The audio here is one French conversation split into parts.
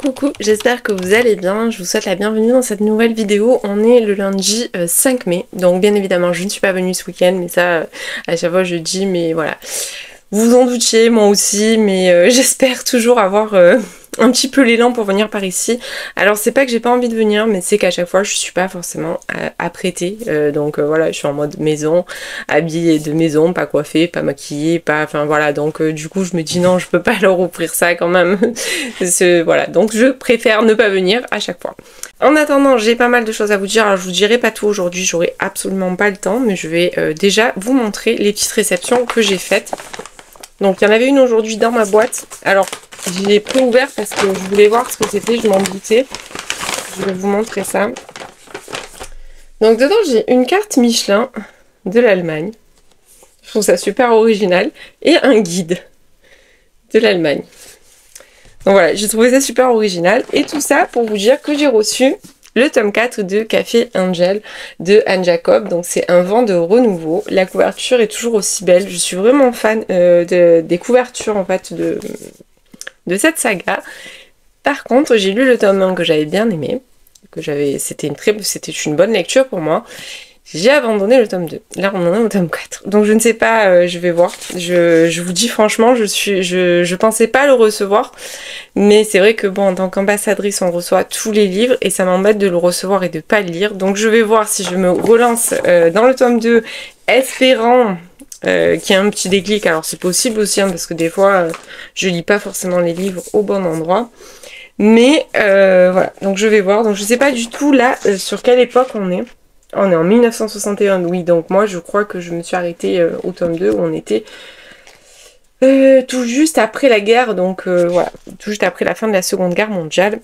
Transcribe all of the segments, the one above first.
Coucou, j'espère que vous allez bien, je vous souhaite la bienvenue dans cette nouvelle vidéo. On est le lundi 5 mai, donc bien évidemment je ne suis pas venue ce week-end, mais ça à chaque fois je dis, mais voilà. Vous vous en doutiez, moi aussi, mais j'espère toujours avoir un petit peu l'élan pour venir par ici. Alors c'est pas que j'ai pas envie de venir, mais c'est qu'à chaque fois je suis pas forcément apprêtée. Donc voilà, je suis en mode maison, habillée de maison, pas coiffée, pas maquillée, pas... Enfin voilà, donc du coup je me dis non, je peux pas leur offrir ça quand même. Voilà, donc je préfère ne pas venir à chaque fois. En attendant, j'ai pas mal de choses à vous dire. Alors je vous dirai pas tout aujourd'hui, j'aurai absolument pas le temps, mais je vais déjà vous montrer les petites réceptions que j'ai faites. Donc il y en avait une aujourd'hui dans ma boîte. Alors je l'ai préouvert parce que je voulais voir ce que c'était, je m'en doutais. Je vais vous montrer ça. Donc dedans j'ai une carte Michelin de l'Allemagne. Je trouve ça super original. Et un guide de l'Allemagne. Donc voilà, j'ai trouvé ça super original. Et tout ça pour vous dire que j'ai reçu le tome 4 de Café Angel de Anne Jacob. Donc c'est un vent de renouveau. La couverture est toujours aussi belle. Je suis vraiment fan des couvertures en fait de cette saga. Par contre, j'ai lu le tome 1 que j'avais bien aimé. C'était une bonne lecture pour moi. J'ai abandonné le tome 2. Là, on en est au tome 4. Donc, je ne sais pas, je vais voir. Je vous dis franchement, je pensais pas le recevoir. Mais c'est vrai que bon, en tant qu'ambassadrice, on reçoit tous les livres et ça m'embête de le recevoir et de pas le lire. Donc, je vais voir si je me relance dans le tome 2, espérant qu'il y ait un petit déclic. Alors, c'est possible aussi, hein, parce que des fois, je lis pas forcément les livres au bon endroit. Mais voilà, donc je vais voir. Donc, je sais pas du tout là sur quelle époque on est. On est en 1961, oui, donc moi je crois que je me suis arrêtée au tome 2 où on était tout juste après la guerre, donc voilà, tout juste après la fin de la Seconde Guerre mondiale.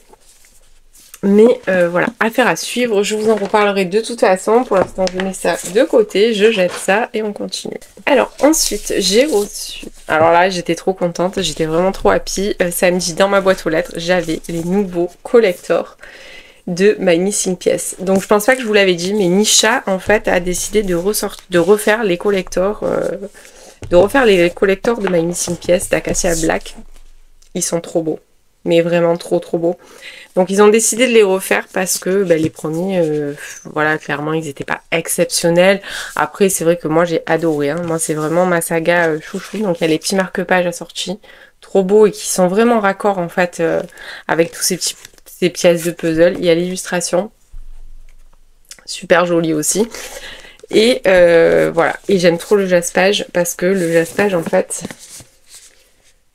Mais voilà, affaire à suivre, je vous en reparlerai de toute façon. Pour l'instant je mets ça de côté, je jette ça et on continue. Alors ensuite j'ai reçu, alors là j'étais trop contente, j'étais vraiment trop happy. Samedi dans ma boîte aux lettres j'avais les nouveaux collectors de My Missing Piece. Donc je pense pas que je vous l'avais dit, mais Nisha en fait a décidé de refaire les collectors de My Missing Piece d'Acacia Black. Ils sont trop beaux, mais vraiment trop beaux. Donc ils ont décidé de les refaire parce que les premiers, voilà, clairement ils étaient pas exceptionnels. Après c'est vrai que moi j'ai adoré, hein. Moi c'est vraiment ma saga chouchou. Donc il y a les petits marque-pages assortis, trop beaux et qui sont vraiment raccords en fait avec tous ces pièces de puzzle. Il y a l'illustration, super jolie aussi. Et voilà, et j'aime trop le jaspage parce que le jaspage en fait,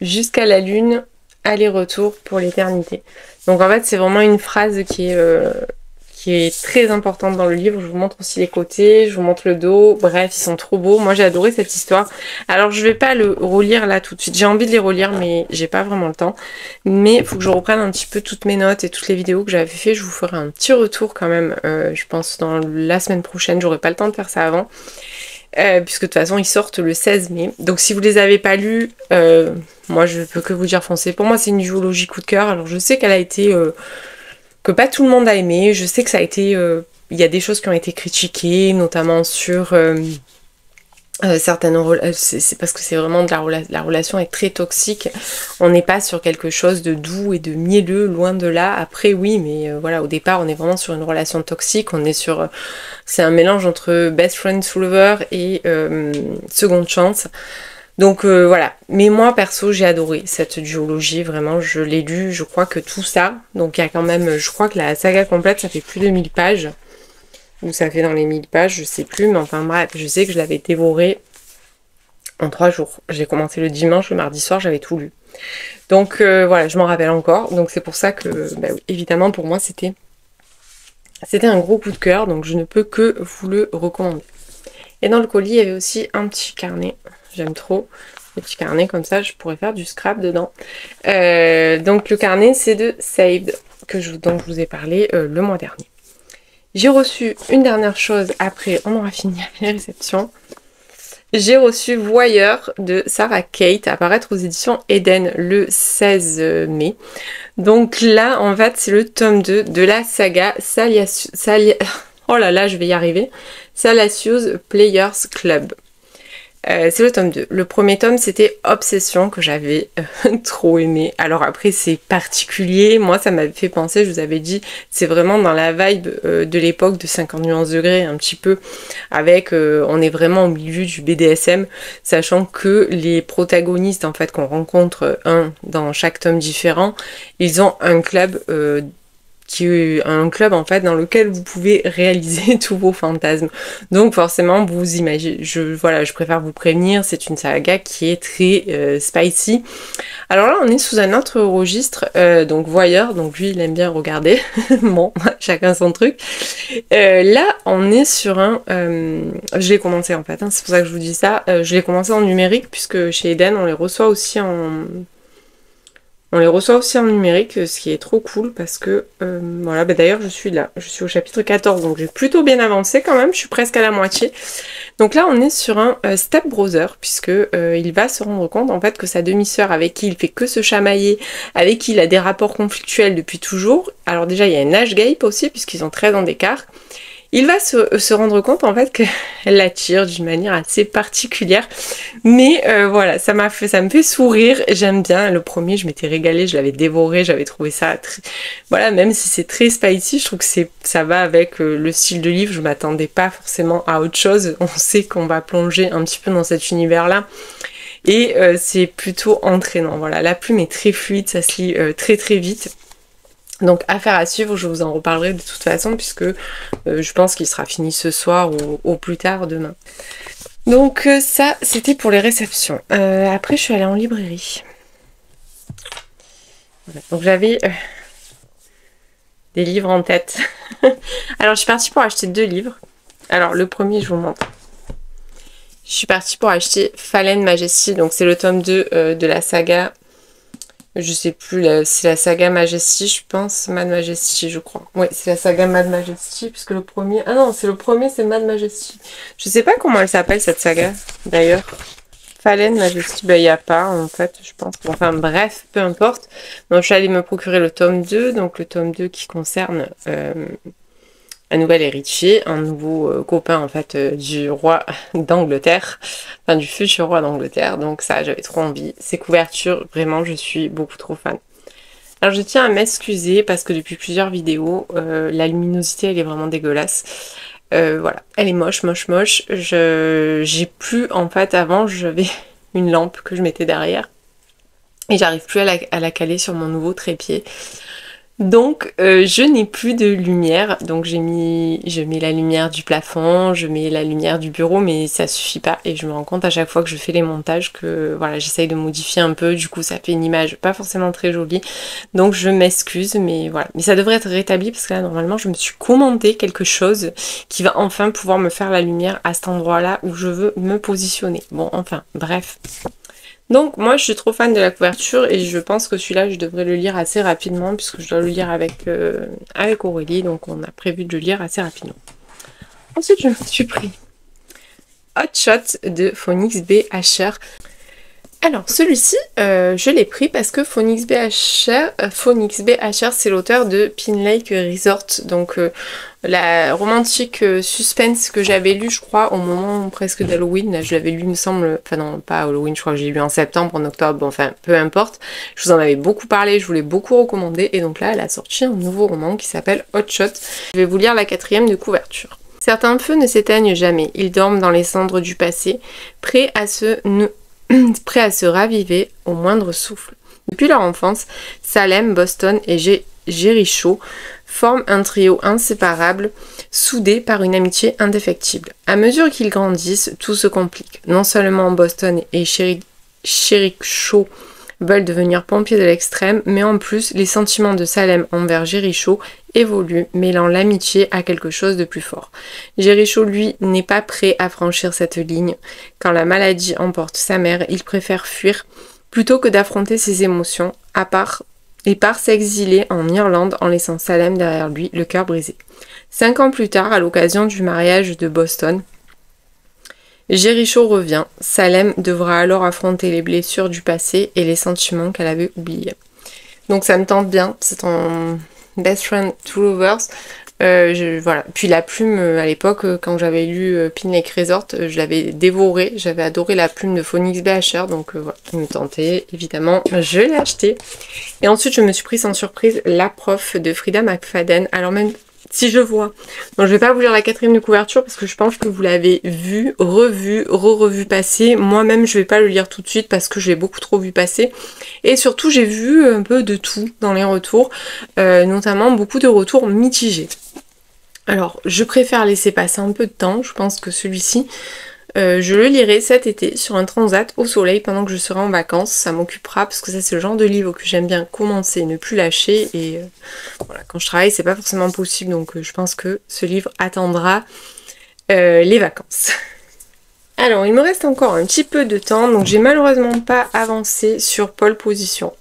jusqu'à la lune, aller-retour pour l'éternité. Donc en fait c'est vraiment une phrase qui est très importante dans le livre. Je vous montre aussi les côtés, je vous montre le dos, bref, ils sont trop beaux. Moi j'ai adoré cette histoire. Alors je vais pas le relire là tout de suite, j'ai envie de les relire mais j'ai pas vraiment le temps. Mais il faut que je reprenne un petit peu toutes mes notes et toutes les vidéos que j'avais fait. Je vous ferai un petit retour quand même, je pense dans la semaine prochaine, j'aurai pas le temps de faire ça avant. Puisque de toute façon ils sortent le 16 mai. Donc si vous les avez pas lus, moi je peux que vous dire foncez. Pour moi c'est une duologie coup de cœur. Alors je sais qu'elle a été... que pas tout le monde a aimé. Je sais que ça a été... il y a des choses qui ont été critiquées, notamment sur certaines... c'est parce que c'est vraiment la relation est très toxique. On n'est pas sur quelque chose de doux et de mielleux, loin de là. Après oui, mais voilà, au départ on est vraiment sur une relation toxique. On est sur... c'est un mélange entre Best Friend Lover et Seconde Chance. Donc voilà, mais moi perso j'ai adoré cette duologie, vraiment je l'ai lu, je crois que tout ça, donc il y a quand même, je crois que la saga complète ça fait plus de 1000 pages, ou ça fait dans les 1000 pages, je sais plus, mais enfin bref, je sais que je l'avais dévoré en 3 jours. J'ai commencé le dimanche, le mardi soir j'avais tout lu. Donc voilà, je m'en rappelle encore, donc c'est pour ça que, évidemment pour moi c'était un gros coup de cœur, donc je ne peux que vous le recommander. Et dans le colis il y avait aussi un petit carnet. J'aime trop les petits carnets comme ça, je pourrais faire du scrap dedans. Donc le carnet c'est de Saved, dont je vous ai parlé le mois dernier. J'ai reçu une dernière chose, après on aura fini avec les réceptions. J'ai reçu Voyeur de Sarah Kate, apparaître aux éditions Eden le 16 mai. Donc là en fait c'est le tome 2 de la saga oh là là je vais y arriver, Salacious Players Club. C'est le tome 2. Le premier tome, c'était Obsession, que j'avais trop aimé. Alors après, c'est particulier. Moi, ça m'avait fait penser, je vous avais dit, c'est vraiment dans la vibe de l'époque de 50 nuances degrés, un petit peu, avec, on est vraiment au milieu du BDSM, sachant que les protagonistes, en fait, qu'on rencontre un dans chaque tome différent, ils ont un club qui est un club en fait dans lequel vous pouvez réaliser tous vos fantasmes. Donc forcément vous imaginez, je préfère vous prévenir, c'est une saga qui est très spicy. Alors là on est sous un autre registre, donc voyeur, donc lui il aime bien regarder, bon chacun son truc. Là on est sur un, je l'ai commencé en fait, hein, c'est pour ça que je vous dis ça, je l'ai commencé en numérique puisque chez Eden on les reçoit aussi en... On les reçoit aussi en numérique, ce qui est trop cool parce que, voilà, bah d'ailleurs je suis là, je suis au chapitre 14, donc j'ai plutôt bien avancé quand même, je suis presque à la moitié. Donc là on est sur un step brother, puisque il va se rendre compte en fait que sa demi-sœur avec qui il fait que se chamailler, avec qui il a des rapports conflictuels depuis toujours, alors déjà il y a un âge gap aussi, puisqu'ils ont 13 ans d'écart. Il va se rendre compte en fait qu'elle l'attire d'une manière assez particulière. Mais voilà, ça me fait sourire, j'aime bien. Le premier, je m'étais régalée, je l'avais dévoré, j'avais trouvé ça très... Voilà, même si c'est très spicy, je trouve que ça va avec le style de livre, je m'attendais pas forcément à autre chose. On sait qu'on va plonger un petit peu dans cet univers-là. Et c'est plutôt entraînant, voilà. La plume est très fluide, ça se lit très très vite. Donc affaire à suivre, je vous en reparlerai de toute façon puisque je pense qu'il sera fini ce soir ou au plus tard demain. Donc ça c'était pour les réceptions. Après je suis allée en librairie. Voilà. Donc j'avais des livres en tête. Alors je suis partie pour acheter 2 livres. Alors le premier je vous montre. Je suis partie pour acheter Fallen Majesty, donc c'est le tome 2 de la saga. Je sais plus, c'est la saga Majesty, je pense. Mad Majesty, je crois. Oui, c'est la saga Mad Majesty, puisque le premier... Ah non, c'est le premier, c'est Mad Majesty. Je sais pas comment elle s'appelle, cette saga, d'ailleurs. Fallen Majesty, bah il n'y a pas, en fait, je pense. Enfin, bref, peu importe. Donc, je suis allée me procurer le tome 2, donc le tome 2 qui concerne... un nouvel héritier, un nouveau copain en fait du roi d'Angleterre, enfin du futur roi d'Angleterre, donc ça j'avais trop envie. Ces couvertures, vraiment je suis beaucoup trop fan. Alors je tiens à m'excuser parce que depuis plusieurs vidéos, la luminosité elle est vraiment dégueulasse. Voilà, elle est moche. J'ai plus, en fait avant j'avais une lampe que je mettais derrière et j'arrive plus à la caler sur mon nouveau trépied. Donc je n'ai plus de lumière, donc je mets la lumière du plafond, je mets la lumière du bureau, mais ça suffit pas et je me rends compte à chaque fois que je fais les montages que voilà, j'essaye de modifier un peu, du coup ça fait une image pas forcément très jolie, donc je m'excuse, mais voilà. Mais ça devrait être rétabli parce que là normalement je me suis commandé quelque chose qui va enfin pouvoir me faire la lumière à cet endroit-là où je veux me positionner. Bon enfin, bref. Donc moi je suis trop fan de la couverture et je pense que celui-là je devrais le lire assez rapidement puisque je dois le lire avec Aurélie, donc on a prévu de le lire assez rapidement. Ensuite je me suis pris Hot Shot de Phoenix B. Asher. Alors celui-ci je l'ai pris parce que Phoenix B. Asher c'est l'auteur de Pin Lake Resort, donc la romantique suspense que j'avais lu je crois au moment presque d'Halloween, je l'avais lu il me semble, enfin non pas Halloween, je crois que j'ai lu en septembre, en octobre, bon, enfin peu importe, je vous en avais beaucoup parlé, je vous l'ai beaucoup recommandé et donc là elle a sorti un nouveau roman qui s'appelle Hot Shot. Je vais vous lire la 4e de couverture. Certains feux ne s'éteignent jamais, ils dorment dans les cendres du passé, prêts à se raviver au moindre souffle. Depuis leur enfance, Salem, Boston et Jericho forment un trio inséparable, soudé par une amitié indéfectible. À mesure qu'ils grandissent, tout se complique. Non seulement Boston et Jericho veulent devenir pompiers de l'extrême, mais en plus, les sentiments de Salem envers Jericho évoluent, mêlant l'amitié à quelque chose de plus fort. Jericho, lui, n'est pas prêt à franchir cette ligne. Quand la maladie emporte sa mère, il préfère fuir plutôt que d'affronter ses émotions, il part s'exiler en Irlande en laissant Salem derrière lui, le cœur brisé. 5 ans plus tard, à l'occasion du mariage de Boston, Jericho revient. Salem devra alors affronter les blessures du passé et les sentiments qu'elle avait oubliés. Donc ça me tente bien, c'est en Best Friend to Lovers. Voilà. Puis la plume, à l'époque, quand j'avais lu Pin Lake Resort, je l'avais dévoré. J'avais adoré la plume de Phoenix BHR, donc voilà, il me tentait. Évidemment, je l'ai acheté. Et ensuite, je me suis pris sans surprise La Prof de Frida McFadden. Alors même si je vois, donc je vais pas vous lire la 4e de couverture parce que je pense que vous l'avez vu, revu, re-revu passer. Moi-même, je vais pas le lire tout de suite parce que je l'ai beaucoup trop vu passer. Et surtout, j'ai vu un peu de tout dans les retours, notamment beaucoup de retours mitigés. Alors, je préfère laisser passer un peu de temps. Je pense que celui-ci, je le lirai cet été sur un transat au soleil pendant que je serai en vacances. Ça m'occupera parce que ça c'est le genre de livre que j'aime bien commencer, ne plus lâcher. Et voilà, quand je travaille c'est pas forcément possible, donc je pense que ce livre attendra les vacances. Alors il me reste encore un petit peu de temps, donc j'ai malheureusement pas avancé sur Pole Position.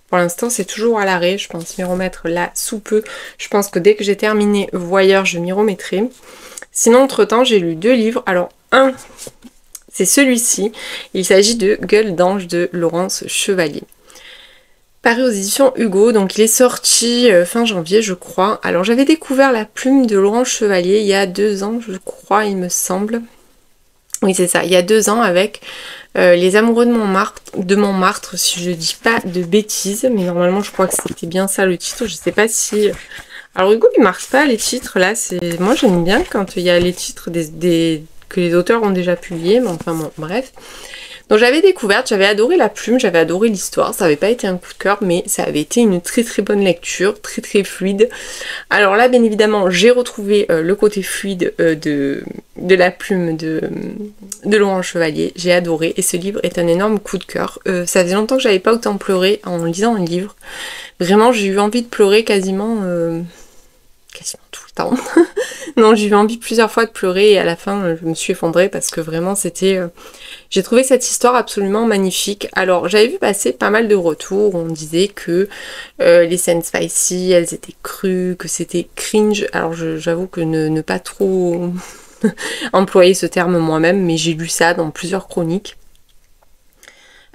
Pour l'instant c'est toujours à l'arrêt, je pense m'y remettre là sous peu. Je pense que dès que j'ai terminé Voyeur je m'y remettrai. Sinon entre temps j'ai lu 2 livres. Alors un, c'est celui-ci. Il s'agit de Gueule d'ange de Laurence Chevalier. Paru aux éditions Hugo, donc il est sorti fin janvier je crois. Alors j'avais découvert la plume de Laurence Chevalier il y a 2 ans je crois il me semble. Oui c'est ça, il y a 2 ans avec Les Amoureux de Montmartre, si je dis pas de bêtises. Mais normalement je crois que c'était bien ça le titre, je sais pas si... Alors Hugo il marque pas les titres là, moi j'aime bien quand il y a les titres que les auteurs ont déjà publiés, mais enfin bon, bref. Donc j'avais découvert, j'avais adoré la plume, j'avais adoré l'histoire, ça n'avait pas été un coup de cœur, mais ça avait été une très très bonne lecture, très très fluide. Alors là bien évidemment j'ai retrouvé le côté fluide de la plume de Laurence Chevalier, j'ai adoré et ce livre est un énorme coup de cœur. Ça faisait longtemps que j'avais pas autant pleuré en lisant un livre, vraiment j'ai eu envie de pleurer quasiment tout le temps. Non, j'ai eu envie plusieurs fois de pleurer et à la fin je me suis effondrée parce que vraiment c'était... J'ai trouvé cette histoire absolument magnifique. Alors j'avais vu passer pas mal de retours où on disait que les scènes spicy, elles étaient crues, que c'était cringe. Alors j'avoue que ne pas trop employer ce terme moi-même, mais j'ai lu ça dans plusieurs chroniques.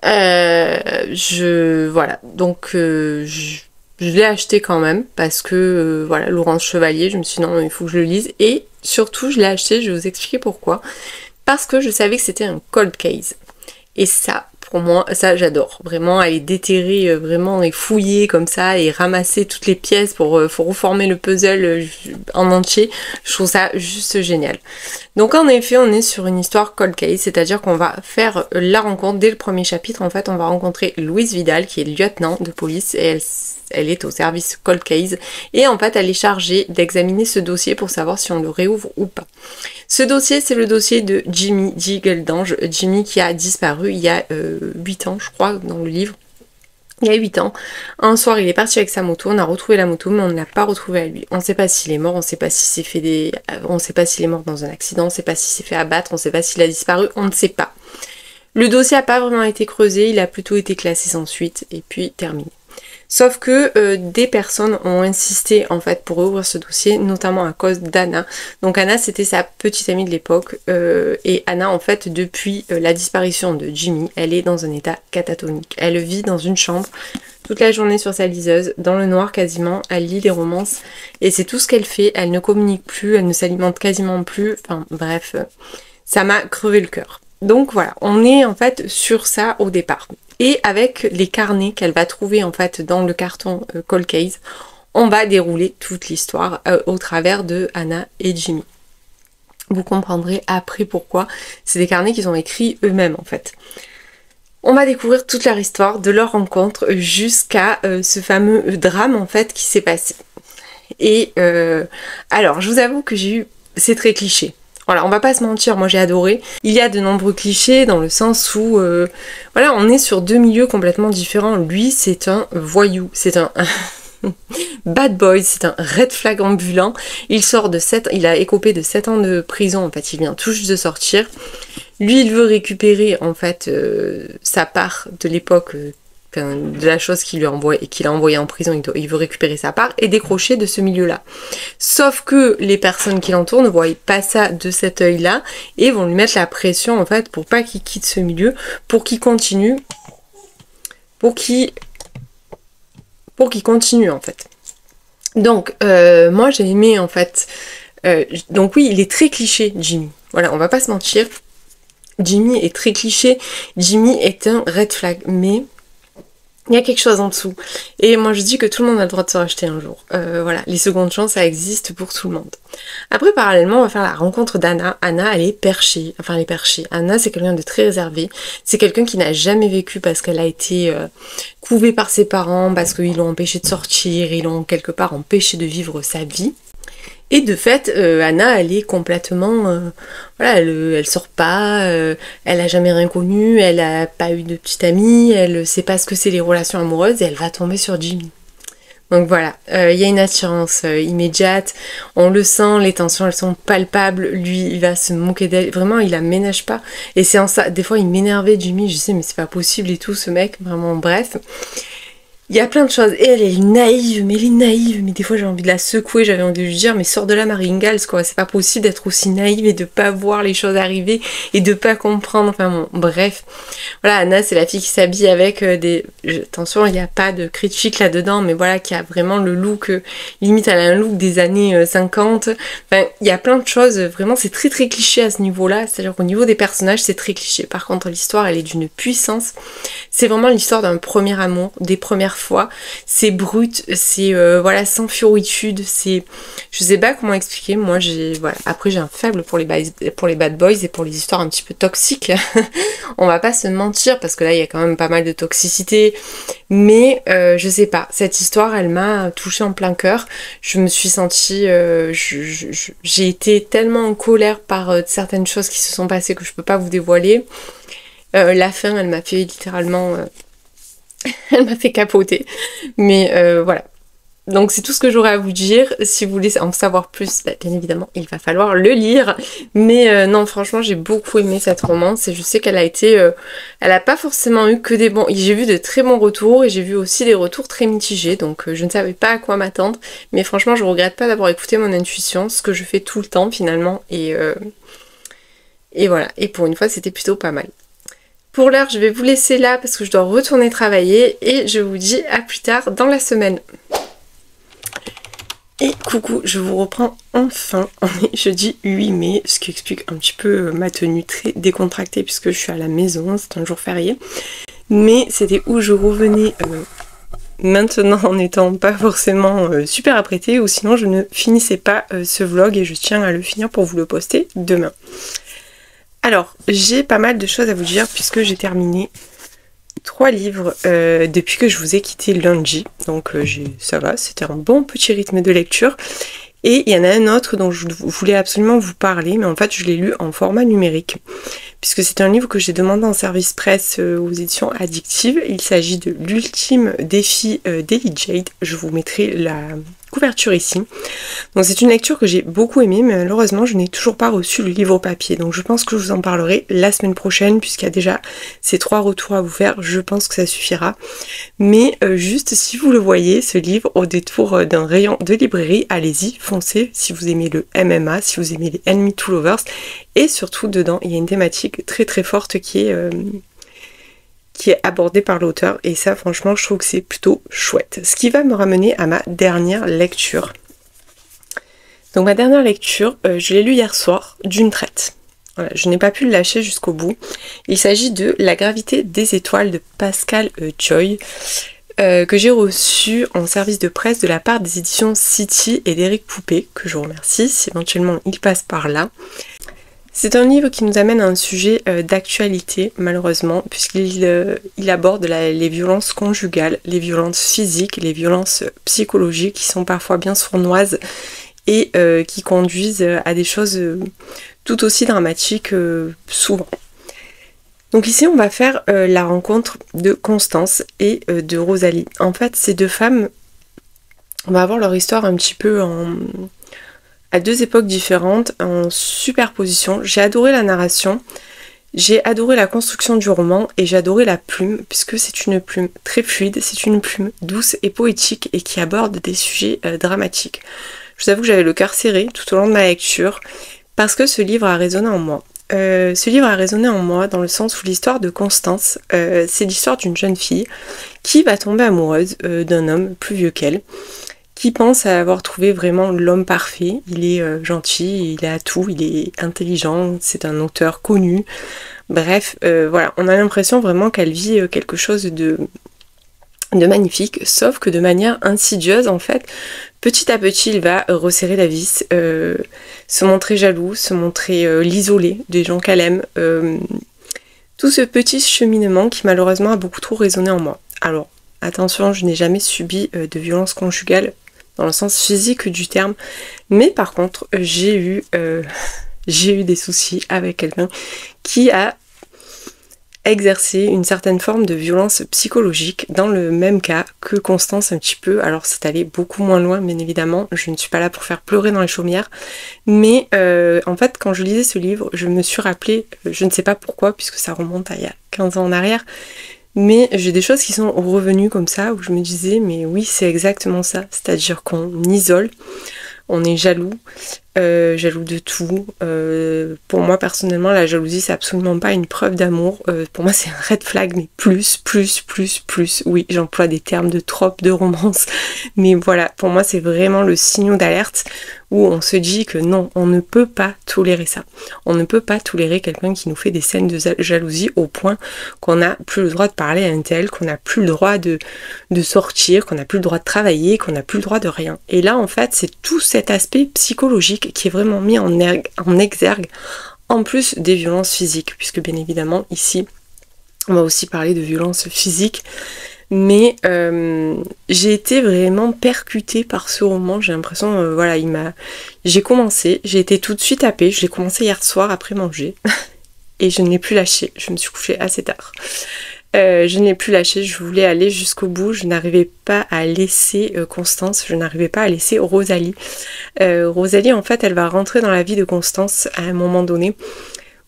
Voilà, donc je l'ai acheté quand même parce que voilà, Laurence Chevalier, je me suis dit non il faut que je le lise, et surtout je l'ai acheté, je vais vous expliquer pourquoi, parce que je savais que c'était un cold case, et ça pour moi, ça j'adore, vraiment aller déterrer vraiment et fouiller comme ça et ramasser toutes les pièces pour reformer le puzzle en entier, je trouve ça juste génial. Donc en effet on est sur une histoire cold case, c'est-à-dire qu'on va faire la rencontre dès le premier chapitre. En fait on va rencontrer Louise Vidal qui est lieutenant de police et elle est au service cold case, et en fait elle est chargée d'examiner ce dossier pour savoir si on le réouvre ou pas. Ce dossier c'est le dossier de Jimmy, dit Gueule d'ange, Jimmy qui a disparu il y a 8 ans je crois dans le livre. Il y a 8 ans, un soir il est parti avec sa moto, on a retrouvé la moto mais on ne l'a pas retrouvé à lui. On ne sait pas s'il est mort, on ne sait pas si c'est fait on ne sait pas s'il est mort dans un accident, on ne sait pas s'il s'est fait abattre, on ne sait pas s'il a disparu, on ne sait pas. Le dossier n'a pas vraiment été creusé, il a plutôt été classé sans suite et puis terminé. Sauf que des personnes ont insisté en fait pour ouvrir ce dossier, notamment à cause d'Anna. Donc Anna c'était sa petite amie de l'époque, et Anna en fait depuis la disparition de Jimmy, elle est dans un état catatonique. Elle vit dans une chambre toute la journée sur sa liseuse, dans le noir quasiment, elle lit des romances et c'est tout ce qu'elle fait, elle ne communique plus, elle ne s'alimente quasiment plus, enfin bref, ça m'a crevé le cœur. Donc voilà, on est en fait sur ça au départ. Et avec les carnets qu'elle va trouver en fait dans le carton Cold Case, on va dérouler toute l'histoire au travers de Anna et Jimmy. Vous comprendrez après pourquoi. C'est des carnets qu'ils ont écrits eux-mêmes en fait. On va découvrir toute leur histoire, de leur rencontre jusqu'à ce fameux drame en fait qui s'est passé. Et alors je vous avoue que j'ai eu... C'est très cliché. Voilà, on va pas se mentir, moi j'ai adoré. Il y a de nombreux clichés dans le sens où, voilà, on est sur 2 milieux complètement différents. Lui, c'est un voyou, c'est un bad boy, c'est un red flag ambulant. Il a écopé de 7 ans de prison, en fait, il vient tout juste de sortir. Lui, il veut récupérer, en fait, sa part de l'époque... de la chose qu'il a envoyé en prison, il veut récupérer sa part et décrocher de ce milieu-là. Sauf que les personnes qui l'entourent ne voient pas ça de cet œil-là et vont lui mettre la pression en fait pour pas qu'il quitte ce milieu, pour qu'il continue, pour qu'il continue en fait. Donc, moi j'ai aimé en fait. Donc oui, il est très cliché, Jimmy. Voilà, on va pas se mentir. Jimmy est très cliché. Jimmy est un red flag. Mais il y a quelque chose en dessous. Et moi je dis que tout le monde a le droit de se racheter un jour. Voilà, les secondes chances, ça existe pour tout le monde. Après, parallèlement, on va faire la rencontre d'Anna. Anna, elle est perchée. Enfin, elle est perchée. Anna, c'est quelqu'un de très réservé. C'est quelqu'un qui n'a jamais vécu parce qu'elle a été couvée par ses parents, parce qu'ils l'ont empêché de sortir, ils l'ont quelque part empêché de vivre sa vie. Et de fait, Anna, elle est complètement... voilà, elle sort pas, elle a jamais rien connu, elle a pas eu de petite amie, elle sait pas ce que c'est les relations amoureuses et elle va tomber sur Jimmy. Donc voilà, il y a une attirance immédiate, on le sent, les tensions elles sont palpables, lui il va se moquer d'elle, vraiment il la ménage pas. Et c'est en ça, des fois il m'énervait Jimmy, je sais mais c'est pas possible et tout ce mec, vraiment bref. Il y a plein de choses. Et elle est naïve, mais elle est naïve. Mais des fois, j'ai envie de la secouer. J'avais envie de lui dire, mais sors de là, Marie Ingalls, quoi. C'est pas possible d'être aussi naïve et de pas voir les choses arriver et de pas comprendre. Enfin bon, bref. Voilà, Anna, c'est la fille qui s'habille avec des... Attention, il n'y a pas de critique là-dedans, mais voilà, qui a vraiment le look... limite, elle a un look des années 50. Enfin, il y a plein de choses. Vraiment, c'est très très cliché à ce niveau-là. C'est-à-dire qu'au niveau des personnages, c'est très cliché. Par contre, l'histoire, elle est d'une puissance. C'est vraiment l'histoire d'un premier amour, des premières fois. C'est brut, c'est voilà, sans fioritude, c'est... Je sais pas comment expliquer, moi j'ai... Voilà. Après j'ai un faible pour les bad boys et pour les histoires un petit peu toxiques. On va pas se mentir, parce que là il y a quand même pas mal de toxicité. Mais je sais pas, cette histoire elle m'a touchée en plein cœur. Je me suis sentie... j'ai été tellement en colère par certaines choses qui se sont passées que je peux pas vous dévoiler. La fin, elle m'a fait littéralement... elle m'a fait capoter. Mais voilà. Donc c'est tout ce que j'aurais à vous dire. Si vous voulez en savoir plus, bah, bien évidemment, il va falloir le lire. Mais non, franchement, j'ai beaucoup aimé cette romance. Et je sais qu'elle a été... elle a pas forcément eu que des bons... J'ai vu de très bons retours. Et j'ai vu aussi des retours très mitigés. Donc je ne savais pas à quoi m'attendre. Mais franchement, je regrette pas d'avoir écouté mon intuition. Ce que je fais tout le temps, finalement. Et voilà. Et pour une fois, c'était plutôt pas mal. Pour l'heure, je vais vous laisser là parce que je dois retourner travailler et je vous dis à plus tard dans la semaine. Et coucou, je vous reprends enfin, on est jeudi 8 mai, ce qui explique un petit peu ma tenue très décontractée puisque je suis à la maison, c'est un jour férié. Mais c'était où je revenais maintenant en n'étant pas forcément super apprêtée ou sinon je ne finissais pas ce vlog et je tiens à le finir pour vous le poster demain. Alors, j'ai pas mal de choses à vous dire puisque j'ai terminé 3 livres depuis que je vous ai quitté lundi. Donc ça va, c'était un bon petit rythme de lecture. Et il y en a un autre dont je voulais absolument vous parler, mais en fait je l'ai lu en format numérique. Puisque c'est un livre que j'ai demandé en service presse aux éditions Addictive. Il s'agit de l'ultime défi d'Ellie Jade. Je vous mettrai la couverture ici. Donc c'est une lecture que j'ai beaucoup aimée, mais malheureusement je n'ai toujours pas reçu le livre papier. Donc je pense que je vous en parlerai la semaine prochaine, puisqu'il y a déjà ces 3 retours à vous faire. Je pense que ça suffira. Mais juste si vous le voyez, ce livre au détour d'un rayon de librairie, allez-y, foncez si vous aimez le MMA, si vous aimez les Enemy to Lovers. Et surtout dedans, il y a une thématique très très forte qui est abordée par l'auteur. Et ça franchement, je trouve que c'est plutôt chouette. Ce qui va me ramener à ma dernière lecture. Donc ma dernière lecture, je l'ai lu hier soir d'une traite. Voilà, je n'ai pas pu le lâcher jusqu'au bout. Il s'agit de La gravité des étoiles de Pascal Choy, que j'ai reçu en service de presse de la part des éditions City et d'Éric Poupé, que je remercie si éventuellement il passe par là. C'est un livre qui nous amène à un sujet d'actualité, malheureusement, puisqu'il aborde les violences conjugales, les violences physiques, les violences psychologiques qui sont parfois bien sournoises et qui conduisent à des choses tout aussi dramatiques souvent. Donc ici on va faire la rencontre de Constance et de Rosalie. En fait ces deux femmes, on va avoir leur histoire un petit peu à 2 époques différentes, en superposition. J'ai adoré la narration, j'ai adoré la construction du roman et j'ai adoré la plume, puisque c'est une plume très fluide, c'est une plume douce et poétique et qui aborde des sujets dramatiques. Je vous avoue que j'avais le cœur serré tout au long de ma lecture, parce que ce livre a résonné en moi. Ce livre a résonné en moi dans le sens où l'histoire de Constance, c'est l'histoire d'une jeune fille qui va tomber amoureuse d'un homme plus vieux qu'elle, qui pense avoir trouvé vraiment l'homme parfait. Il est gentil, il est à tout, il est intelligent, c'est un auteur connu. Bref, voilà, on a l'impression vraiment qu'elle vit quelque chose de magnifique, sauf que de manière insidieuse en fait. Petit à petit, il va resserrer la vis, se montrer jaloux, se montrer l'isolé des gens qu'elle aime. Tout ce petit cheminement qui malheureusement a beaucoup trop résonné en moi. Alors, attention, je n'ai jamais subi de violence conjugale dans le sens physique du terme, mais par contre, j'ai eu des soucis avec quelqu'un qui a exercer une certaine forme de violence psychologique dans le même cas que Constance un petit peu. Alors c'est allé beaucoup moins loin bien évidemment, je ne suis pas là pour faire pleurer dans les chaumières, mais en fait quand je lisais ce livre je me suis rappelé, je ne sais pas pourquoi puisque ça remonte à il y a 15 ans en arrière, mais j'ai des choses qui sont revenues comme ça où je me disais mais oui c'est exactement ça, c'est-à-dire qu'on isole, on est jaloux, jaloux de tout. Pour moi personnellement la jalousie c'est absolument pas une preuve d'amour, pour moi c'est un red flag mais plus, oui j'emploie des termes de trope, de romance, mais voilà pour moi c'est vraiment le signal d'alerte où on se dit que non, on ne peut pas tolérer ça, on ne peut pas tolérer quelqu'un qui nous fait des scènes de jalousie au point qu'on n'a plus le droit de parler à un tel, qu'on n'a plus le droit de sortir, qu'on n'a plus le droit de travailler, qu'on n'a plus le droit de rien. Et là en fait c'est tout cet aspect psychologique qui est vraiment mis en exergue, en plus des violences physiques, puisque bien évidemment ici on va aussi parler de violences physiques, mais j'ai été vraiment percutée par ce roman, j'ai l'impression, voilà, j'ai été tout de suite happée, je l'ai commencé hier soir après manger, et je ne l'ai plus lâché, je me suis couchée assez tard. Je n'ai plus lâché, je voulais aller jusqu'au bout, je n'arrivais pas à laisser Constance, je n'arrivais pas à laisser Rosalie. Rosalie en fait elle va rentrer dans la vie de Constance à un moment donné,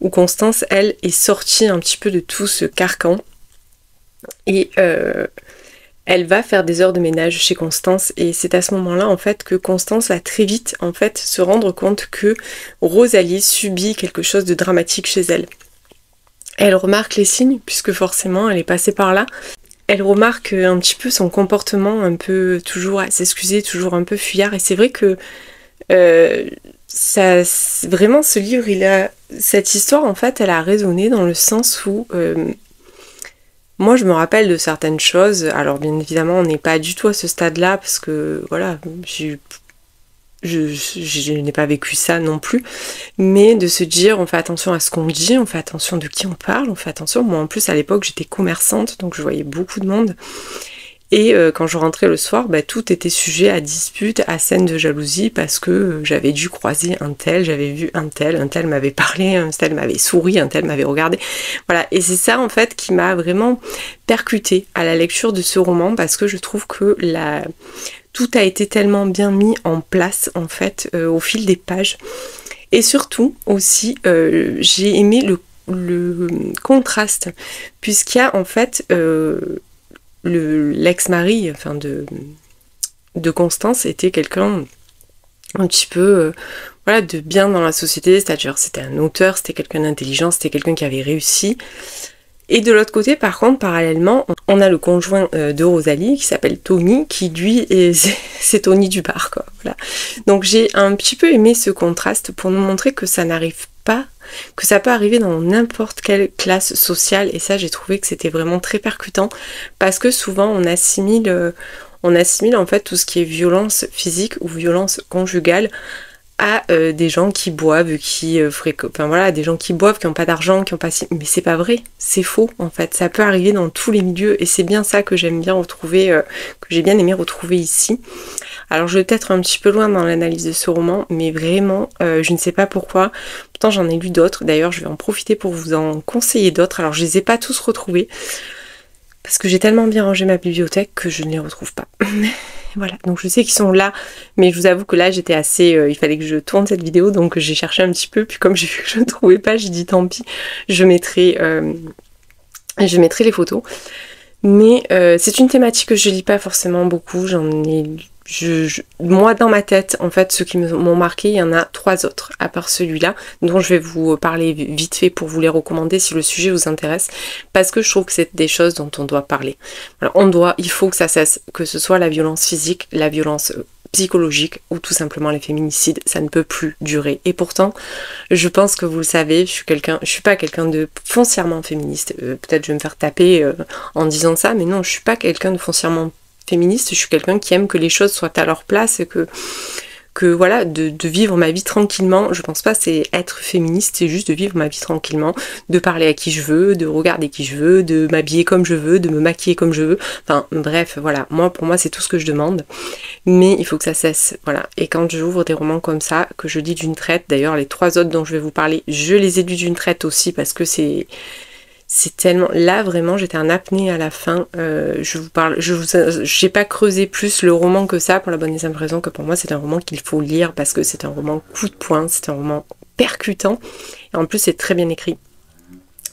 où Constance elle est sortie un petit peu de tout ce carcan, et elle va faire des heures de ménage chez Constance, et c'est à ce moment-là en fait que Constance va très vite en fait se rendre compte que Rosalie subit quelque chose de dramatique chez elle. Elle remarque les signes, puisque forcément elle est passée par là. Elle remarque un petit peu son comportement, un peu toujours à s'excuser, toujours un peu fuyard. Et c'est vrai que vraiment ce livre, cette histoire en fait, elle a résonné dans le sens où moi je me rappelle de certaines choses. Alors bien évidemment on n'est pas du tout à ce stade-là parce que voilà, je n'ai pas vécu ça non plus, mais de se dire on fait attention à ce qu'on dit, on fait attention de qui on parle, on fait attention. Moi en plus à l'époque j'étais commerçante donc je voyais beaucoup de monde, et quand je rentrais le soir tout était sujet à dispute, à scène de jalousie, parce que j'avais dû croiser un tel, j'avais vu un tel m'avait parlé, un tel m'avait souri, un tel m'avait regardé, voilà. Et c'est ça en fait qui m'a vraiment percutée à la lecture de ce roman, parce que je trouve que tout a été tellement bien mis en place en fait au fil des pages. Et surtout aussi j'ai aimé le contraste, puisqu'il y a en fait l'ex-mari enfin de Constance était quelqu'un un petit peu voilà, de bien dans la société, c'est-à-dire c'était un auteur, c'était quelqu'un d'intelligent, c'était quelqu'un qui avait réussi. Et de l'autre côté, par contre, parallèlement, on a le conjoint de Rosalie qui s'appelle Tony, qui lui, c'est Tony du bar, quoi. Voilà. Donc j'ai un petit peu aimé ce contraste pour nous montrer que ça n'arrive pas, que ça peut arriver dans n'importe quelle classe sociale, et ça j'ai trouvé que c'était vraiment très percutant, parce que souvent on assimile en fait tout ce qui est violence physique ou violence conjugale à des gens qui boivent, enfin voilà, des gens qui boivent, qui n'ont pas d'argent, qui n'ont pas... Mais c'est pas vrai, c'est faux en fait, ça peut arriver dans tous les milieux, et c'est bien ça que j'aime bien retrouver, que j'ai bien aimé retrouver ici. Alors je vais peut-être un petit peu loin dans l'analyse de ce roman, mais vraiment, je ne sais pas pourquoi, pourtant j'en ai lu d'autres, d'ailleurs je vais en profiter pour vous en conseiller d'autres. Alors je les ai pas tous retrouvés, parce que j'ai tellement bien rangé ma bibliothèque que je ne les retrouve pas. Voilà, donc je sais qu'ils sont là, mais je vous avoue que là j'étais assez... il fallait que je tourne cette vidéo, donc j'ai cherché un petit peu, puis comme j'ai vu que je ne trouvais pas, j'ai dit tant pis, je mettrai les photos. Mais c'est une thématique que je lis pas forcément beaucoup, moi dans ma tête, en fait, ceux qui m'ont marqué, il y en a 3 autres, à part celui-là, dont je vais vous parler vite fait pour vous les recommander si le sujet vous intéresse, parce que je trouve que c'est des choses dont on doit parler. Alors, il faut que ça cesse, que ce soit la violence physique, la violence psychologique ou tout simplement les féminicides, ça ne peut plus durer. Et pourtant, je pense que vous le savez, je suis pas quelqu'un de foncièrement féministe. Peut-être je vais me faire taper en disant ça, mais non, je suis pas quelqu'un de foncièrement féministe, je suis quelqu'un qui aime que les choses soient à leur place et que voilà, de vivre ma vie tranquillement. Je pense pas c'est être féministe, c'est juste de vivre ma vie tranquillement, de parler à qui je veux, de regarder qui je veux, de m'habiller comme je veux, de me maquiller comme je veux. Enfin bref, voilà, pour moi c'est tout ce que je demande. Mais il faut que ça cesse, voilà. Et quand j'ouvre des romans comme ça, que je lis d'une traite, d'ailleurs les 3 autres dont je vais vous parler, je les ai lus d'une traite aussi parce que c'est tellement... Là, vraiment, j'étais en apnée à la fin. J'ai pas creusé plus le roman que ça, pour la bonne et simple raison que pour moi, c'est un roman qu'il faut lire parce que c'est un roman coup de poing, c'est un roman percutant. Et en plus, c'est très bien écrit.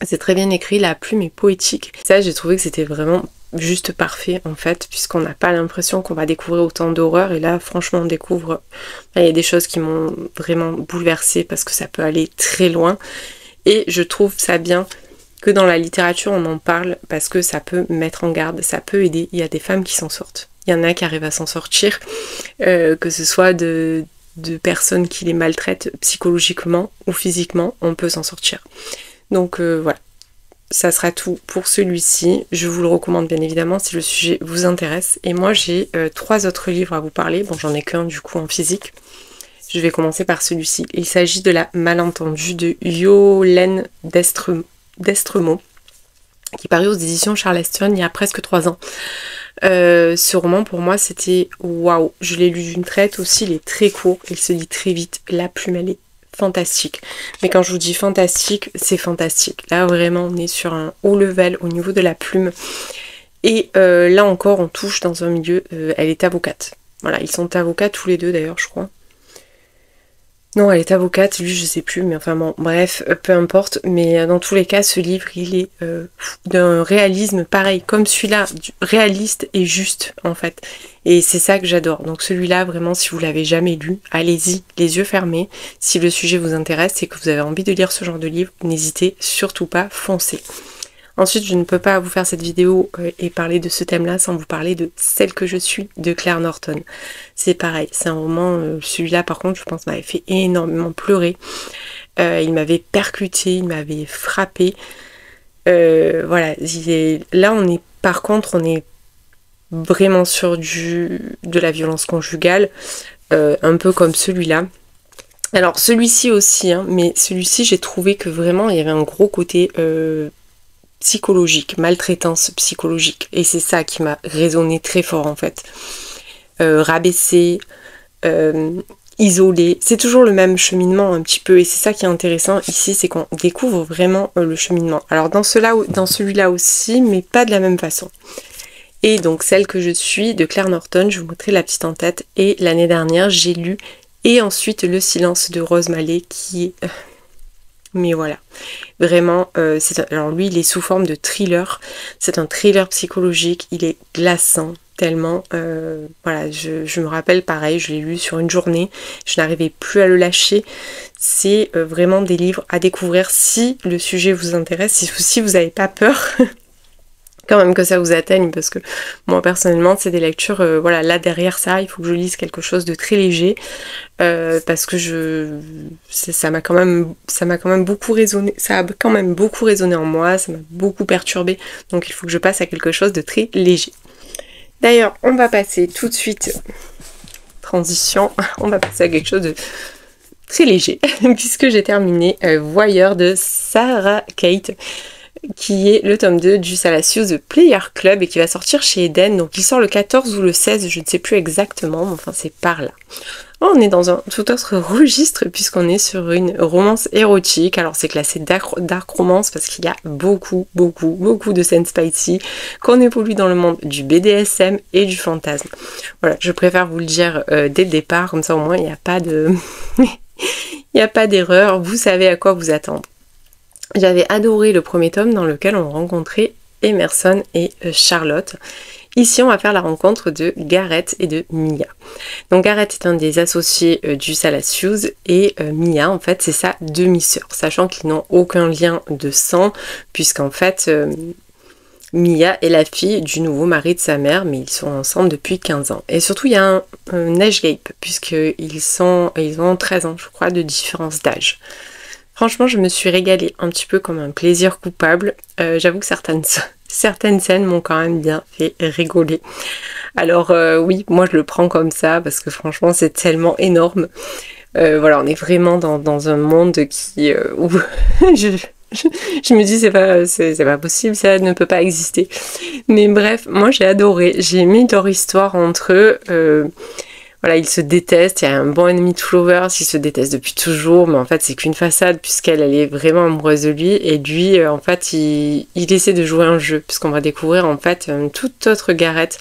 C'est très bien écrit, la plume est poétique. Ça, j'ai trouvé que c'était vraiment juste parfait, en fait, puisqu'on n'a pas l'impression qu'on va découvrir autant d'horreur. Et là, franchement, on découvre... Il y a des choses qui m'ont vraiment bouleversée parce que ça peut aller très loin. Et je trouve ça bien que dans la littérature on en parle parce que ça peut mettre en garde, ça peut aider. Il y a des femmes qui s'en sortent, il y en a qui arrivent à s'en sortir, que ce soit de personnes qui les maltraitent psychologiquement ou physiquement, on peut s'en sortir. Donc voilà, ça sera tout pour celui-ci. Je vous le recommande bien évidemment si le sujet vous intéresse. Et moi j'ai 3 autres livres à vous parler, bon j'en ai qu'un du coup en physique. Je vais commencer par celui-ci. Il s'agit de La Malentendue de Yolène Destremaux, qui paru aux éditions Charleston il y a presque 3 ans. Ce roman pour moi c'était waouh, je l'ai lu d'une traite aussi, il est très court, il se lit très vite, la plume elle est fantastique. Mais quand je vous dis fantastique, c'est fantastique. Là vraiment on est sur un haut level au niveau de la plume. Et là encore on touche dans un milieu, elle est avocate. Voilà, ils sont avocats tous les deux d'ailleurs je crois. Non, elle est avocate, lui je sais plus, mais enfin bon, bref, peu importe. Mais dans tous les cas, ce livre, il est d'un réalisme pareil, comme celui-là, réaliste et juste en fait. Et c'est ça que j'adore. Donc celui-là, vraiment, si vous l'avez jamais lu, allez-y, les yeux fermés. Si le sujet vous intéresse et que vous avez envie de lire ce genre de livre, n'hésitez surtout pas, foncez. Ensuite, je ne peux pas vous faire cette vidéo et parler de ce thème-là sans vous parler de Celle que je suis de Claire Norton. C'est pareil, c'est un roman, celui-là par contre, je pense, m'avait fait énormément pleurer. Il m'avait percuté, il m'avait frappé. Voilà, là on est, par contre, on est vraiment sur de la violence conjugale, un peu comme celui-là. Alors celui-ci aussi, hein, mais celui-ci j'ai trouvé que vraiment il y avait un gros côté... psychologique, maltraitance psychologique. Et c'est ça qui m'a résonné très fort en fait. Rabaissé, isolé, c'est toujours le même cheminement un petit peu. Et c'est ça qui est intéressant ici, c'est qu'on découvre vraiment le cheminement. Alors dans celui-là aussi, mais pas de la même façon. Et donc Celle que je suis de Claire Norton, je vous montrerai la petite en tête. Et l'année dernière, j'ai lu et ensuite Le silence de Rose Mallet qui est... Mais voilà, vraiment, alors lui il est sous forme de thriller, c'est un thriller psychologique, il est glaçant tellement, voilà, je me rappelle pareil, je l'ai lu sur une journée, je n'arrivais plus à le lâcher. C'est vraiment des livres à découvrir si le sujet vous intéresse, si vous n'avez pas peur. Quand même que ça vous atteigne, parce que moi personnellement c'est des lectures, voilà, là derrière ça il faut que je lise quelque chose de très léger, parce que ça m'a quand même beaucoup résonné, ça a quand même beaucoup résonné en moi, ça m'a beaucoup perturbé, donc il faut que je passe à quelque chose de très léger. D'ailleurs on va passer tout de suite, transition, on va passer à quelque chose de très léger, puisque j'ai terminé Voyeur de Sarah Kate, qui est le tome 2 du Salacious The Player Club et qui va sortir chez Eden. Donc il sort le 14 ou le 16, je ne sais plus exactement, mais enfin c'est par là. On est dans un tout autre registre puisqu'on est sur une romance érotique. Alors c'est classé dark romance parce qu'il y a beaucoup de scènes spicy, qu'on évolue dans le monde du BDSM et du fantasme. Voilà, je préfère vous le dire dès le départ, comme ça au moins il n'y a pas de... il n'y a pas d'erreur, vous savez à quoi vous attendre. J'avais adoré le premier tome dans lequel on rencontrait Emerson et Charlotte. Ici, on va faire la rencontre de Gareth et de Mia. Donc Gareth est un des associés du Salacious et Mia, en fait, c'est sa demi-sœur, sachant qu'ils n'ont aucun lien de sang, puisqu'en fait, Mia est la fille du nouveau mari de sa mère, mais ils sont ensemble depuis 15 ans. Et surtout, il y a un age gap, puisqu'ils ont 13 ans, je crois, de différence d'âge. Franchement, je me suis régalée un petit peu comme un plaisir coupable. J'avoue que certaines scènes m'ont quand même bien fait rigoler. Alors oui, moi je le prends comme ça, parce que franchement, c'est tellement énorme. Voilà, on est vraiment dans un monde où je me dis c'est pas possible, ça ne peut pas exister. Mais bref, moi j'ai adoré, j'ai aimé leur histoire entre eux. Voilà, ils se détestent, il y a un bon ennemi de Flowers, ils se détestent depuis toujours, mais en fait c'est qu'une façade puisqu'elle est vraiment amoureuse de lui et lui en fait il essaie de jouer un jeu puisqu'on va découvrir en fait une toute autre Gareth.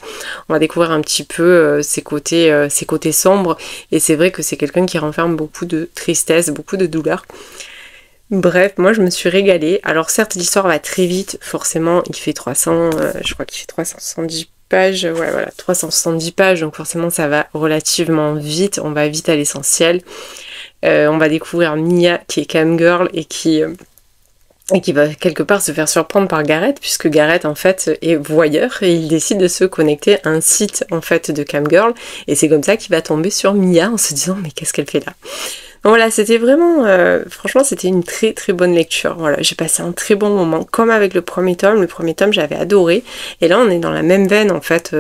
On va découvrir un petit peu ses côtés sombres et c'est vrai que c'est quelqu'un qui renferme beaucoup de tristesse, beaucoup de douleur. Bref, moi je me suis régalée. Alors certes l'histoire va très vite, forcément il fait 300, je crois qu'il fait 370 pages, ouais voilà, 370 pages, donc forcément ça va relativement vite, on va vite à l'essentiel. On va découvrir Mia qui est cam girl et qui va quelque part se faire surprendre par Gareth, puisque Gareth en fait est voyeur et il décide de se connecter à un site en fait de cam girl et c'est comme ça qu'il va tomber sur Mia en se disant mais qu'est-ce qu'elle fait là ? Donc voilà, c'était vraiment, franchement c'était une très très bonne lecture, voilà, j'ai passé un très bon moment, comme avec le premier tome j'avais adoré, et là on est dans la même veine en fait,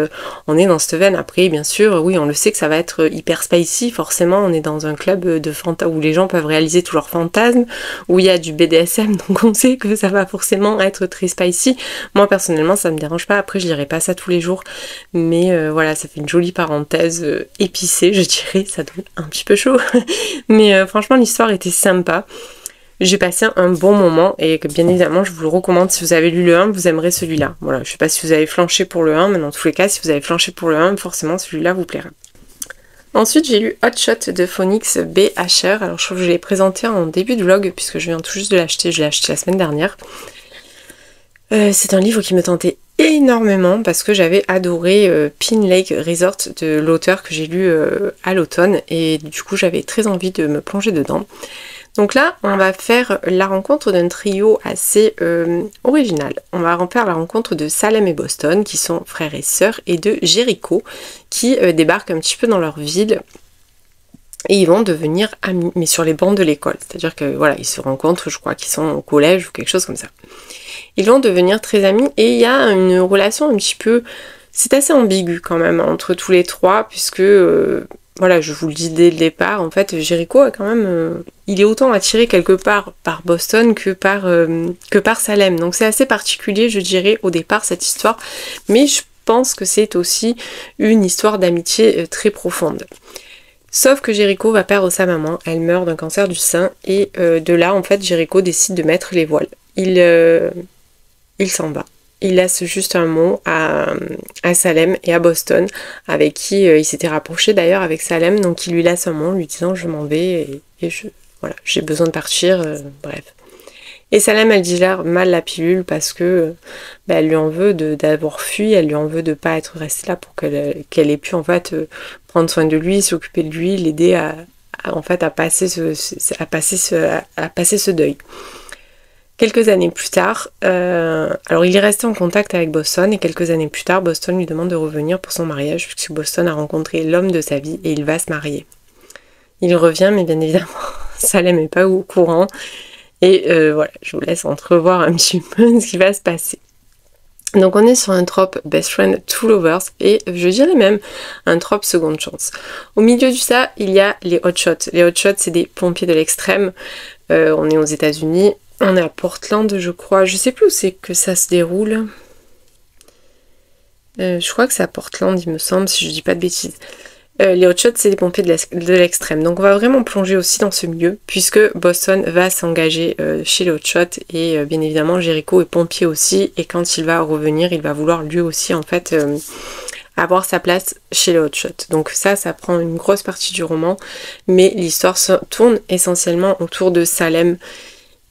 on est dans cette veine, après bien sûr, oui on le sait que ça va être hyper spicy, forcément on est dans un club de où les gens peuvent réaliser tous leurs fantasmes, où il y a du BDSM, donc on sait que ça va forcément être très spicy, moi personnellement ça me dérange pas, après je lirai pas ça tous les jours, mais voilà, ça fait une jolie parenthèse épicée, je dirais, ça donne un petit peu chaud, mais franchement l'histoire était sympa, j'ai passé un bon moment et que bien évidemment je vous le recommande. Si vous avez lu le 1, vous aimerez celui-là. Voilà, je sais pas si vous avez flanché pour le 1, mais dans tous les cas si vous avez flanché pour le 1, forcément celui-là vous plaira. Ensuite j'ai lu Hot Shot de Phoenix B. Asher, alors je trouve que je l'ai présenté en début de vlog puisque je viens tout juste de l'acheter, je l'ai acheté la semaine dernière. C'est un livre qui me tentait énormément parce que j'avais adoré Pin Lake Resort de l'auteur que j'ai lu à l'automne et du coup j'avais très envie de me plonger dedans. Donc là on va faire la rencontre d'un trio assez original. On va faire la rencontre de Salem et Boston qui sont frères et sœurs et de Jericho qui débarquent un petit peu dans leur ville. Et ils vont devenir amis, mais sur les bancs de l'école. C'est-à-dire que voilà, ils se rencontrent, je crois qu'ils sont au collège ou quelque chose comme ça. Ils vont devenir très amis et il y a une relation un petit peu... C'est assez ambigu quand même entre tous les trois, puisque... voilà, je vous le dis dès le départ, en fait, Jericho a quand même... il est autant attiré quelque part par Boston que par Salem. Donc c'est assez particulier, je dirais, au départ, cette histoire. Mais je pense que c'est aussi une histoire d'amitié très profonde. Sauf que Jericho va perdre sa maman, elle meurt d'un cancer du sein, et de là, en fait, Jericho décide de mettre les voiles. Il s'en va. Il laisse juste un mot à Salem et à Boston, avec qui il s'était rapproché d'ailleurs avec Salem, donc il lui laisse un mot lui disant je m'en vais et voilà, j'ai besoin de partir, bref. Et Salem elle digère mal la pilule parce que elle lui en veut d'avoir fui, elle lui en veut de pas être restée là pour qu'elle ait pu en fait prendre soin de lui, s'occuper de lui, l'aider à passer ce deuil. Quelques années plus tard, alors il est resté en contact avec Boston et quelques années plus tard, Boston lui demande de revenir pour son mariage puisque Boston a rencontré l'homme de sa vie et il va se marier. Il revient mais bien évidemment Salem n'est pas au courant et voilà, je vous laisse entrevoir un petit peu ce qui va se passer. Donc on est sur un trope best friend two lovers et je dirais même un trope seconde chance. Au milieu de ça, il y a les hot shots. Les hot shots c'est des pompiers de l'extrême, on est aux États-Unis. On est à Portland, je crois. Je sais plus où c'est que ça se déroule. Je crois que c'est à Portland, il me semble, si je dis pas de bêtises. Les hot shots, c'est des pompiers de l'extrême. Donc on va vraiment plonger aussi dans ce milieu, puisque Boston va s'engager chez les hot shots. Et bien évidemment, Jericho est pompier aussi. Et quand il va revenir, il va vouloir lui aussi, en fait... avoir sa place chez les hot shots. Donc ça prend une grosse partie du roman. Mais l'histoire se tourne essentiellement autour de Salem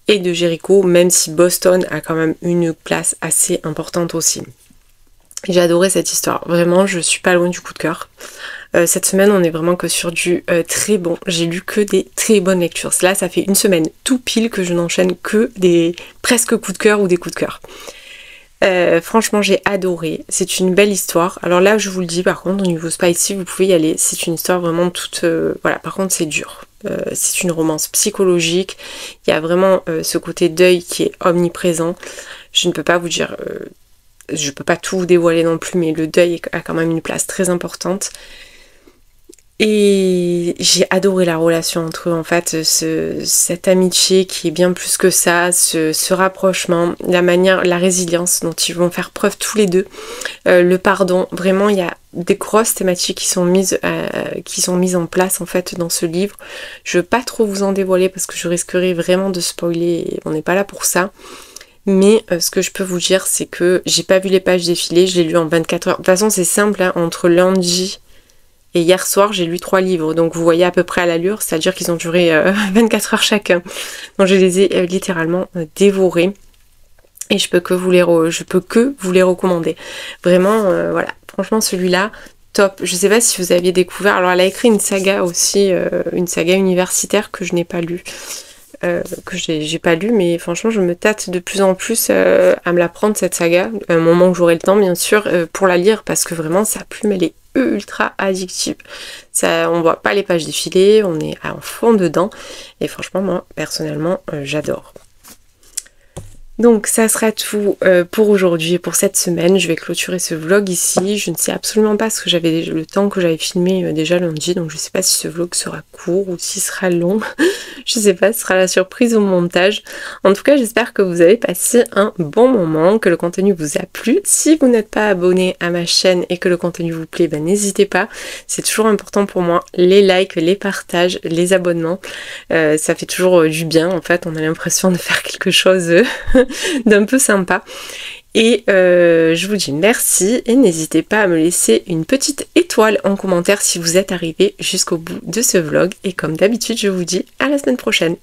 et de Jericho, même si Boston a quand même une place assez importante aussi. J'ai adoré cette histoire, vraiment je suis pas loin du coup de cœur. Cette semaine on est vraiment que sur du très bon, j'ai lu que des très bonnes lectures. Là ça fait une semaine tout pile que je n'enchaîne que des presque coups de cœur ou des coups de cœur. Franchement j'ai adoré, c'est une belle histoire. Alors là je vous le dis par contre au niveau spicy vous pouvez y aller, c'est une histoire vraiment toute... voilà, par contre c'est dur. C'est une romance psychologique, il y a vraiment ce côté deuil qui est omniprésent. Je ne peux pas vous dire, je peux pas tout vous dévoiler non plus, mais le deuil a quand même une place très importante. Et j'ai adoré la relation entre eux en fait, cette amitié qui est bien plus que ça, ce rapprochement, la manière, la résilience dont ils vont faire preuve tous les deux, le pardon, vraiment il y a des grosses thématiques qui sont mises en place en fait dans ce livre. Je veux pas trop vous en dévoiler parce que je risquerais vraiment de spoiler et on n'est pas là pour ça. Mais ce que je peux vous dire c'est que j'ai pas vu les pages défiler, je l'ai lu en 24 heures. De toute façon c'est simple, hein, entre lundi et hier soir, j'ai lu 3 livres, donc vous voyez à peu près à l'allure, c'est-à-dire qu'ils ont duré 24 heures chacun. Donc je les ai littéralement dévorés. Et je peux que vous les recommander. Vraiment, voilà. Franchement, celui-là, top. Je sais pas si vous aviez découvert. Alors, elle a écrit une saga aussi, une saga universitaire que je n'ai pas lue. Que j'ai pas lu, mais franchement je me tâte de plus en plus à me la prendre cette saga, à un moment où j'aurai le temps bien sûr pour la lire, parce que vraiment sa plume elle est ultra addictive. Ça, on voit pas les pages défiler, on est en fond dedans, et franchement moi personnellement j'adore. Donc ça sera tout pour aujourd'hui et pour cette semaine. Je vais clôturer ce vlog ici. Je ne sais absolument pas ce que j'avais le temps que j'avais filmé déjà lundi. Donc je sais pas si ce vlog sera court ou s'il sera long. Je sais pas, ce sera la surprise au montage. En tout cas, j'espère que vous avez passé un bon moment, que le contenu vous a plu. Si vous n'êtes pas abonné à ma chaîne et que le contenu vous plaît, ben, n'hésitez pas. C'est toujours important pour moi. Les likes, les partages, les abonnements. Ça fait toujours du bien. En fait, on a l'impression de faire quelque chose d'un peu sympa. Et je vous dis merci et n'hésitez pas à me laisser une petite étoile en commentaire si vous êtes arrivé jusqu'au bout de ce vlog. Et comme d'habitude, je vous dis à la semaine prochaine.